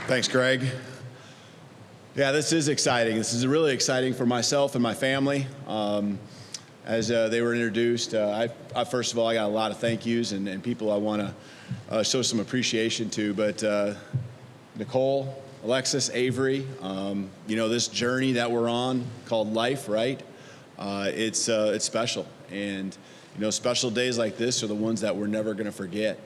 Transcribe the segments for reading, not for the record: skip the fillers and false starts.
Thanks, Greg. Yeah, this is exciting. This is really exciting for myself and my family. As they were introduced, first of all, I got a lot of thank yous and people I want to show some appreciation to. But Nicole, Alexis, Avery, this journey that we're on called life, right? It's special. And, special days like this are the ones that we're never going to forget.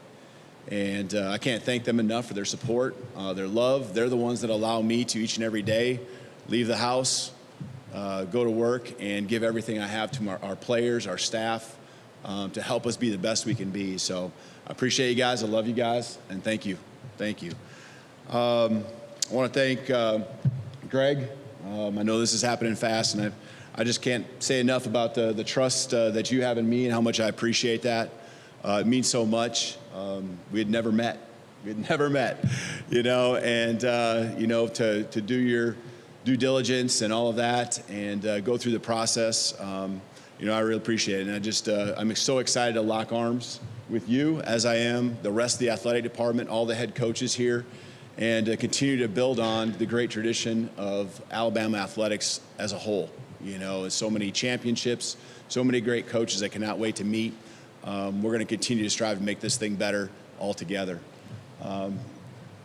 And I can't thank them enough for their support, their love. They're the ones that allow me to each and every day leave the house, go to work, and give everything I have to our players, our staff, to help us be the best we can be. So I appreciate you guys. I love you guys, and thank you. Thank you. I want to thank Greg. I know this is happening fast, and I just can't say enough about the trust that you have in me and how much I appreciate that. It means so much. We had never met. And, to do your due diligence and all of that and go through the process, I really appreciate it. And I'm so excited to lock arms with you, as I am the rest of the athletic department, all the head coaches here, and continue to build on the great tradition of Alabama athletics as a whole. So many championships, so many great coaches I cannot wait to meet. We're going to continue to strive to make this thing better all together.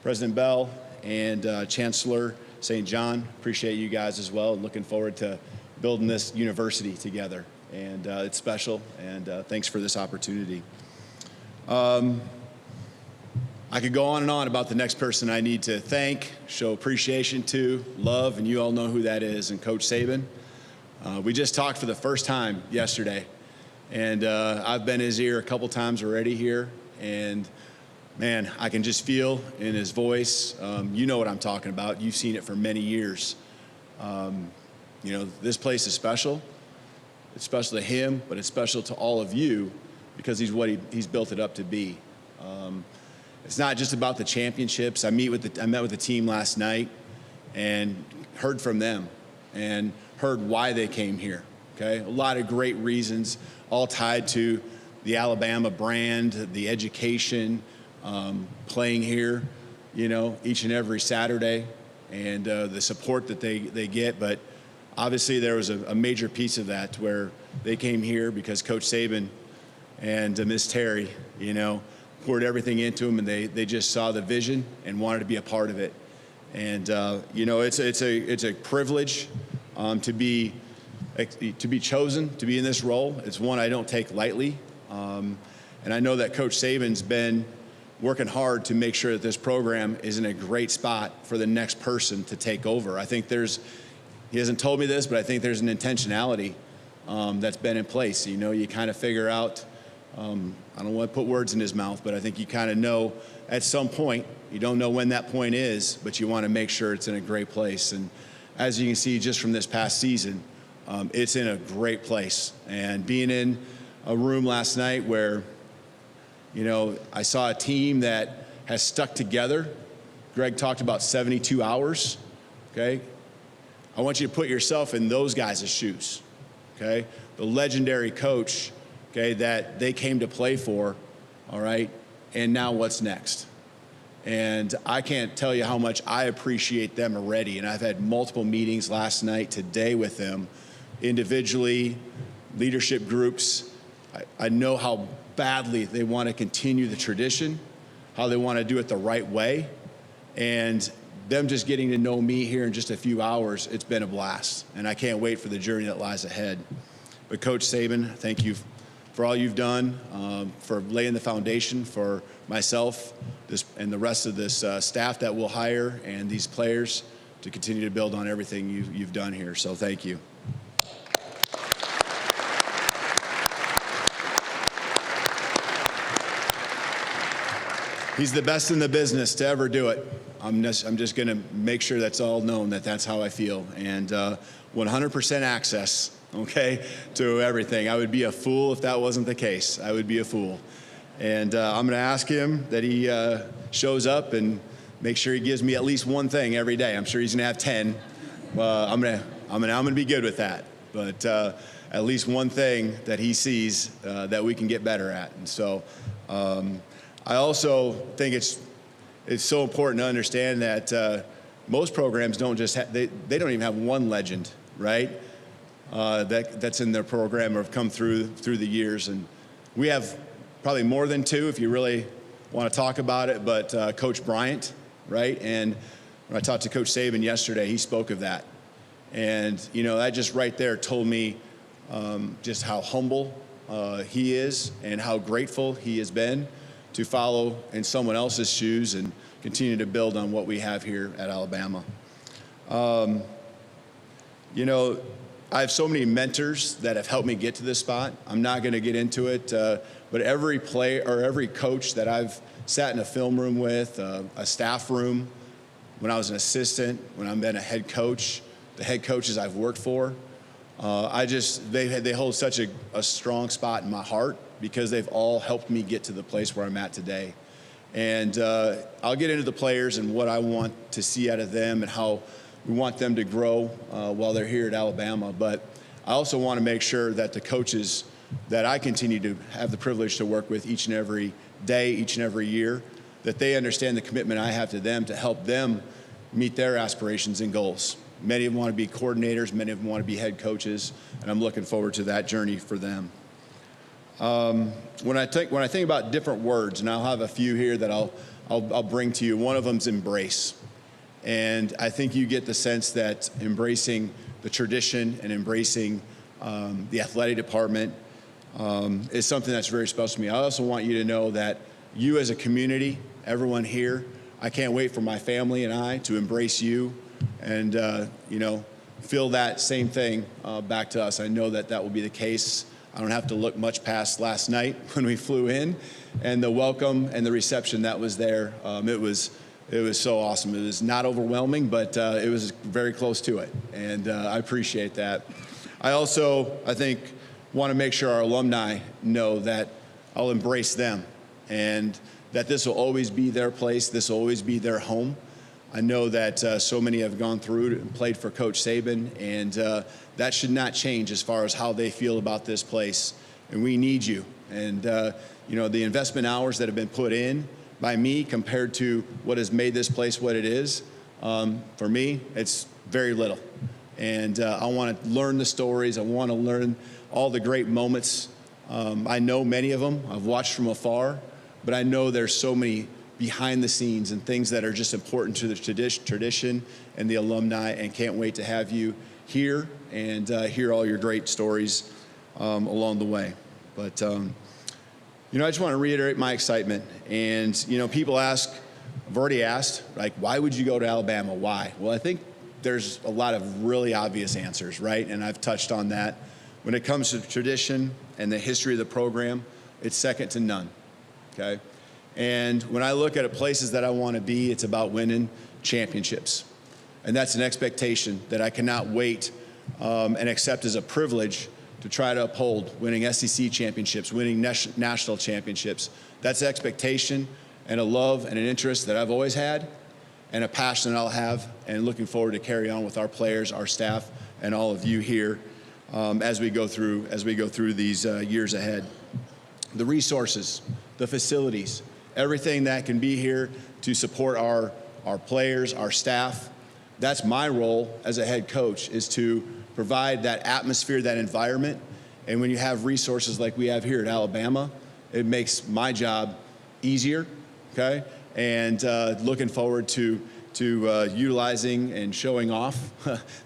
President Bell and Chancellor St. John, appreciate you guys as well. Looking forward to building this university together. And it's special, and thanks for this opportunity. I could go on and on about the next person I need to thank, show appreciation to, love, and you all know who that is, and Coach Saban. We just talked for the first time yesterday. And I've been in his ear a couple times already here, and man, I can just feel in his voice. You know what I'm talking about. You've seen it for many years. This place is special. It's special to him, but it's special to all of you because he's what he's built it up to be. It's not just about the championships. I met with the team last night and heard from them and heard why they came here. Okay, a lot of great reasons, all tied to the Alabama brand, the education, playing here, each and every Saturday, and the support that they get. But obviously there was a major piece of that where they came here because Coach Saban and Ms. Terry, poured everything into them, and they just saw the vision and wanted to be a part of it. And it's a privilege to be chosen to be in this role. It's one I don't take lightly. And I know that Coach Saban's been working hard to make sure that this program is in a great spot for the next person to take over. I think he hasn't told me this, but I think there's an intentionality that's been in place. You kind of figure out, I don't want to put words in his mouth, but I think you kind of know at some point, you don't know when that point is, but you want to make sure it's in a great place. And as you can see just from this past season, it's in a great place. And being in a room last night where, I saw a team that has stuck together. Greg talked about 72 hours, okay? I want you to put yourself in those guys' shoes, okay? The legendary coach, okay, that they came to play for, all right? And now what's next? And I can't tell you how much I appreciate them already. And I've had multiple meetings last night, today with them, individually, leadership groups. I know how badly they want to continue the tradition, how they want to do it the right way. And them just getting to know me here in just a few hours, it's been a blast. And I can't wait for the journey that lies ahead. But Coach Saban, thank you for all you've done, for laying the foundation for myself and the rest of this staff that we'll hire and these players to continue to build on everything you've done here. So thank you. He's the best in the business to ever do it. I'm just going to make sure that's all known, that's how I feel. And 100% access, okay, to everything. I would be a fool if that wasn't the case. I would be a fool. And I'm going to ask him that he shows up and make sure he gives me at least one thing every day. I'm sure he's going to have 10. I'm going to be good with that. But at least one thing that he sees that we can get better at. And so I also think it's it's so important to understand that most programs don't just they don't even have one legend, right? That's in their program or have come through the years, and we have probably more than two if you really want to talk about it. But Coach Bryant, right? And when I talked to Coach Saban yesterday, he spoke of that, and that just right there told me just how humble he is and how grateful he has been to follow in someone else's shoes and continue to build on what we have here at Alabama. I have so many mentors that have helped me get to this spot. I'm not going to get into it, but every player or every coach that I've sat in a film room with, a staff room, when I was an assistant, when I've been a head coach, the head coaches I've worked for, they hold such a strong spot in my heart because they've all helped me get to the place where I'm at today. And I'll get into the players and what I want to see out of them and how we want them to grow while they're here at Alabama. But I also want to make sure that the coaches that I continue to have the privilege to work with each and every day, each and every year, that they understand the commitment I have to them to help them meet their aspirations and goals. Many of them want to be coordinators, many of them want to be head coaches, and I'm looking forward to that journey for them. When I think about different words, and I'll have a few here that I'll bring to you. One of them is embrace. And I think you get the sense that embracing the tradition and embracing the athletic department is something that's very special to me. I also want you to know that you as a community, everyone here, I can't wait for my family and I to embrace you and, feel that same thing back to us. I know that will be the case. I don't have to look much past last night when we flew in and the welcome and the reception that was there. It was so awesome. It was not overwhelming, but it was very close to it, and I appreciate that. I think, want to make sure our alumni know that I'll embrace them and that this will always be their place, this will always be their home. I know that so many have gone through and played for Coach Saban, and that should not change as far as how they feel about this place, and we need you. And, the investment hours that have been put in by me compared to what has made this place what it is, for me, it's very little. And I want to learn the stories. I want to learn all the great moments. I know many of them. I've watched from afar, but I know there's so many behind the scenes and things that are just important to the tradition and the alumni, and can't wait to have you here and hear all your great stories along the way. But I just want to reiterate my excitement. And, people ask, I've already asked, like, why would you go to Alabama? Why? Well, I think there's a lot of really obvious answers, right? And I've touched on that. When it comes to tradition and the history of the program, it's second to none, okay? And when I look at places that I want to be, it's about winning championships. And that's an expectation that I cannot wait and accept as a privilege to try to uphold, winning SEC championships, winning national championships. That's an expectation and a love and an interest that I've always had and a passion that I'll have, and looking forward to carry on with our players, our staff, and all of you here as we go through these years ahead. The resources, the facilities, everything that can be here to support our players, our staff. That's my role as a head coach, is to provide that atmosphere, that environment. And when you have resources like we have here at Alabama, it makes my job easier, okay? And looking forward to utilizing and showing off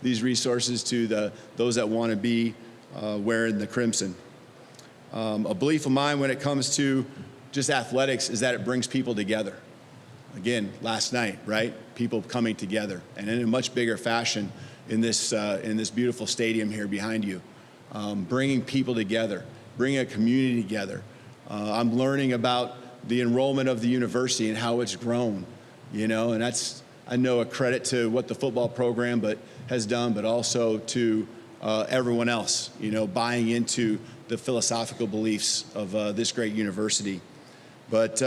these resources to those that want to be wearing the crimson. A belief of mine when it comes to just athletics is that it brings people together. Again, last night, right? People coming together, and in a much bigger fashion in this beautiful stadium here behind you, bringing people together, bringing a community together. I'm learning about the enrollment of the university and how it's grown, and that's, I know, a credit to what the football program has done, but also to everyone else, buying into the philosophical beliefs of this great university. But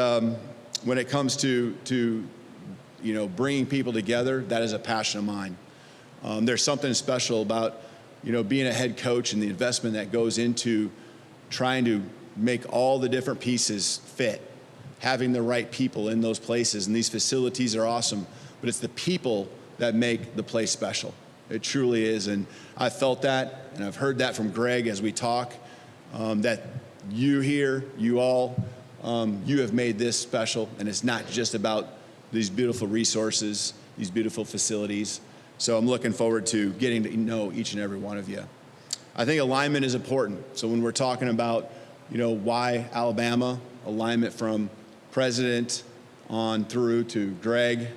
when it comes to bringing people together, that is a passion of mine. There's something special about, being a head coach and the investment that goes into trying to make all the different pieces fit, having the right people in those places. And these facilities are awesome, but it's the people that make the place special. It truly is. And I felt that, and I've heard that from Greg as we talk, that you here, you all, you have made this special. And it's not just about these beautiful resources, these beautiful facilities. So I'm looking forward to getting to know each and every one of you. I think alignment is important. So when we're talking about, why Alabama, alignment from president on through to Greg,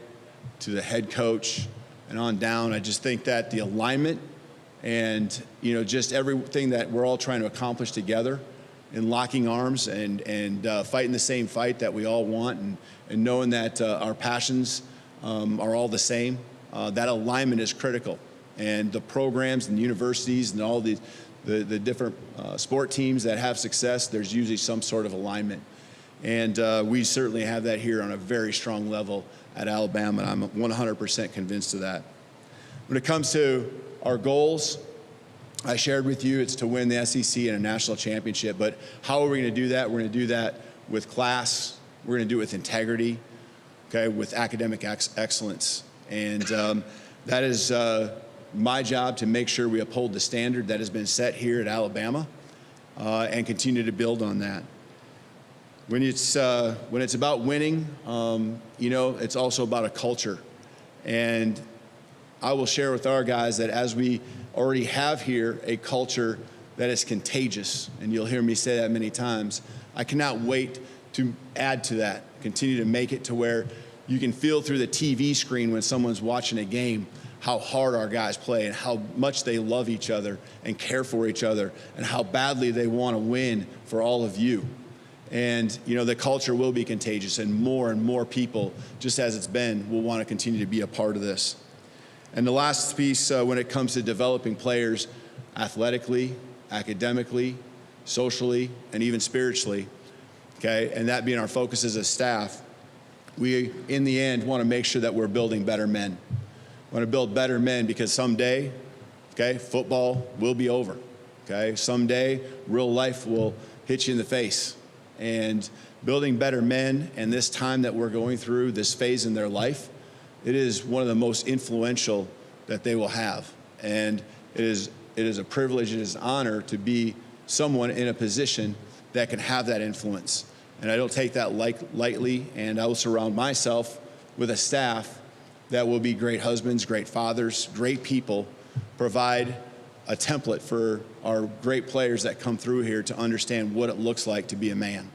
to the head coach, and on down, I just think that the alignment and, just everything that we're all trying to accomplish together and locking arms and fighting the same fight that we all want and knowing that our passions are all the same, that alignment is critical. And the programs and the universities and all the different sport teams that have success, there's usually some sort of alignment. And we certainly have that here on a very strong level at Alabama, and I'm 100% convinced of that. When it comes to our goals, I shared with you it's to win the SEC and a national championship, but how are we going to do that? We're going to do that with class. We're going to do it with integrity, okay, with academic excellence. And that is my job to make sure we uphold the standard that has been set here at Alabama and continue to build on that. When it's about winning, it's also about a culture. And I will share with our guys that as we already have here a culture that is contagious, and you'll hear me say that many times, I cannot wait to add to that, continue to make it to where you can feel through the TV screen when someone's watching a game how hard our guys play and how much they love each other and care for each other and how badly they want to win for all of you. And, the culture will be contagious, and more people, just as it's been, will want to continue to be a part of this. And the last piece, when it comes to developing players athletically, academically, socially, and even spiritually, okay, and that being our focus as a staff, we, in the end, want to make sure that we're building better men. We want to build better men because someday, okay, football will be over, okay? Someday, real life will hit you in the face. And building better men and this time that we're going through, this phase in their life, it is one of the most influential that they will have. And it is a privilege, it is an honor to be someone in a position that can have that influence. And I don't take that lightly, and I will surround myself with a staff that will be great husbands, great fathers, great people, provide a template for our great players that come through here to understand what it looks like to be a man.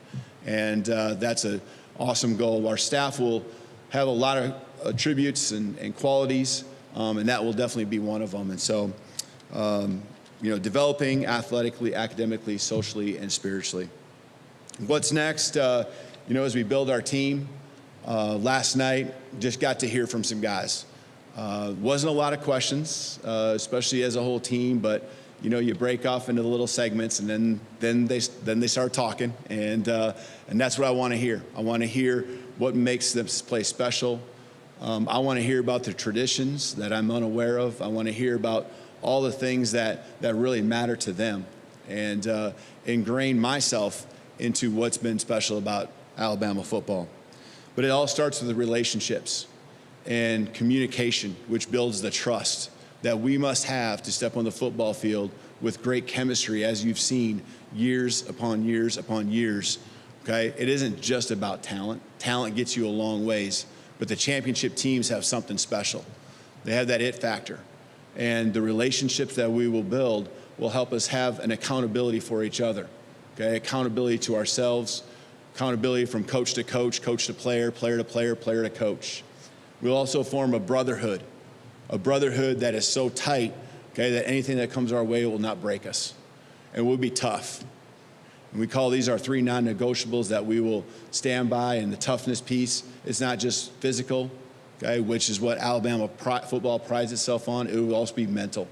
And that's an awesome goal. Our staff will have a lot of attributes and qualities, and that will definitely be one of them. And so, developing athletically, academically, socially, and spiritually. What's next? As we build our team, last night, just got to hear from some guys. Wasn't a lot of questions, especially as a whole team, but you break off into the little segments, and then they start talking, and that's what I want to hear. I want to hear what makes this place special. I want to hear about the traditions that I'm unaware of. I want to hear about all the things that really matter to them, and ingrain myself into what's been special about Alabama football. But it all starts with the relationships and communication, which builds the trust that we must have to step on the football field with great chemistry, as you've seen years upon years upon years, okay? It isn't just about talent. Talent gets you a long ways, but the championship teams have something special. They have that it factor. And the relationships that we will build will help us have an accountability for each other, okay? Accountability to ourselves, accountability from coach to coach, coach to player, player to player, player to coach. We'll also form a brotherhood that is so tight, okay, that anything that comes our way will not break us. And we'll be tough. And we call these our 3 non-negotiables that we will stand by. And the toughness piece, it's not just physical, okay, which is what Alabama football prides itself on. It will also be mental.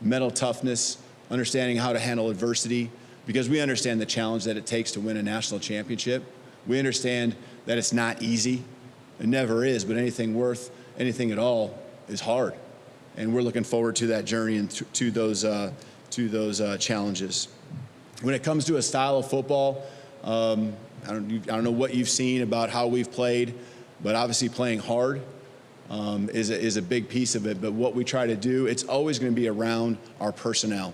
Mental toughness, understanding how to handle adversity, because we understand the challenge that it takes to win a national championship. We understand that it's not easy. It never is, but anything worth anything at all is hard. And we're looking forward to that journey and to those challenges. When it comes to a style of football, I don't know what you've seen about how we've played, but obviously playing hard is a big piece of it. But what we try to do, it's always going to be around our personnel.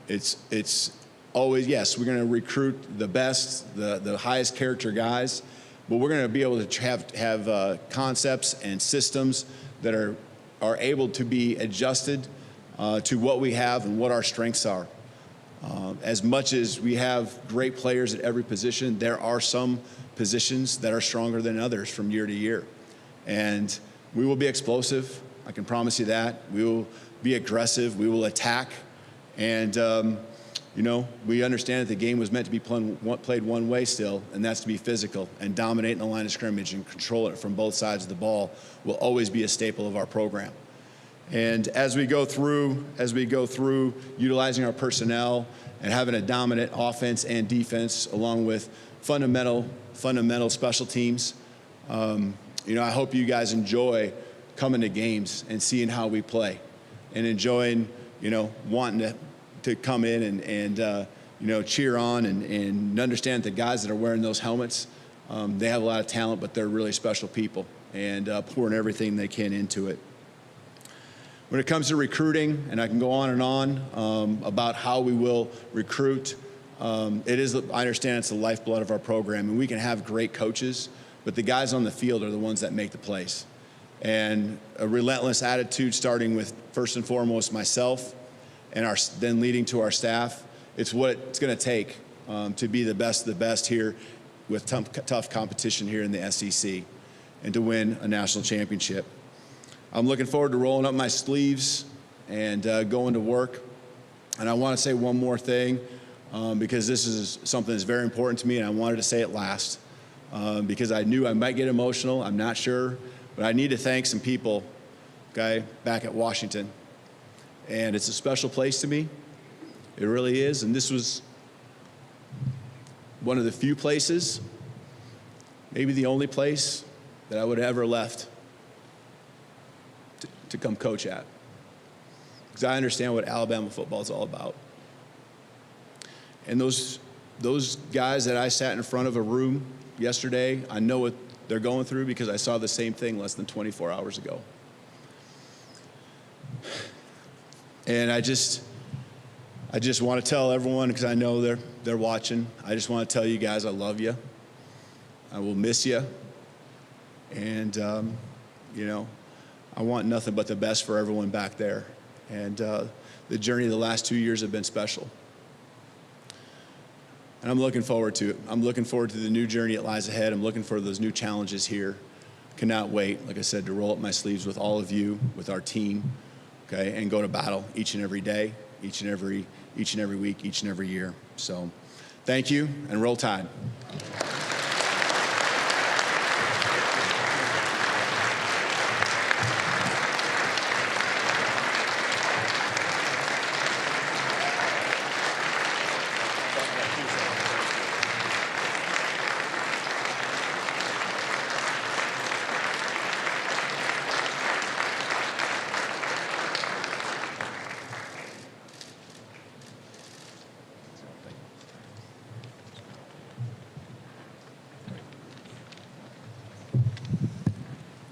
It's always, yes, we're going to recruit the best, the highest character guys, but we're going to be able to have concepts and systems that are able to be adjusted to what we have and what our strengths are. As much as we have great players at every position, there are some positions that are stronger than others from year to year. And we will be explosive. I can promise you that. We will be aggressive. We will attack. And, we understand that the game was meant to be played one way still, and that's to be physical and dominate in the line of scrimmage and control it from both sides of the ball will always be a staple of our program. And as we go through utilizing our personnel and having a dominant offense and defense along with fundamental special teams, I hope you guys enjoy coming to games and seeing how we play and enjoying, wanting to come in and cheer on and understand that the guys that are wearing those helmets, they have a lot of talent, but they're really special people and pouring everything they can into it. When it comes to recruiting, and I can go on and on about how we will recruit, I understand it's the lifeblood of our program, and we can have great coaches, but the guys on the field are the ones that make the plays. And a relentless attitude, starting with first and foremost myself, and then leading to our staff. It's what it's going to take to be the best of the best here with tough competition here in the SEC and to win a national championship. I'm looking forward to rolling up my sleeves and going to work. And I want to say one more thing because this is something that's very important to me, and I wanted to say it last because I knew I might get emotional. I'm not sure, but I need to thank some people, okay, back at Washington. And it's a special place to me. It really is. And this was one of the few places, maybe the only place that I would have ever left to come coach at. Because I understand what Alabama football is all about. And those guys that I sat in front of a room yesterday, I know what they're going through because I saw the same thing less than 24 hours ago. And I just want to tell everyone, because I know they're watching, I just want to tell you guys I love you. I will miss you. And, I want nothing but the best for everyone back there. And the journey of the last 2 years have been special. And I'm looking forward to it. I'm looking forward to the new journey that lies ahead. I'm looking for those new challenges here. Cannot wait, like I said, to roll up my sleeves with all of you, with our team, okay, and go to battle each and every day, each and every week, each and every year. So thank you, and roll Tide.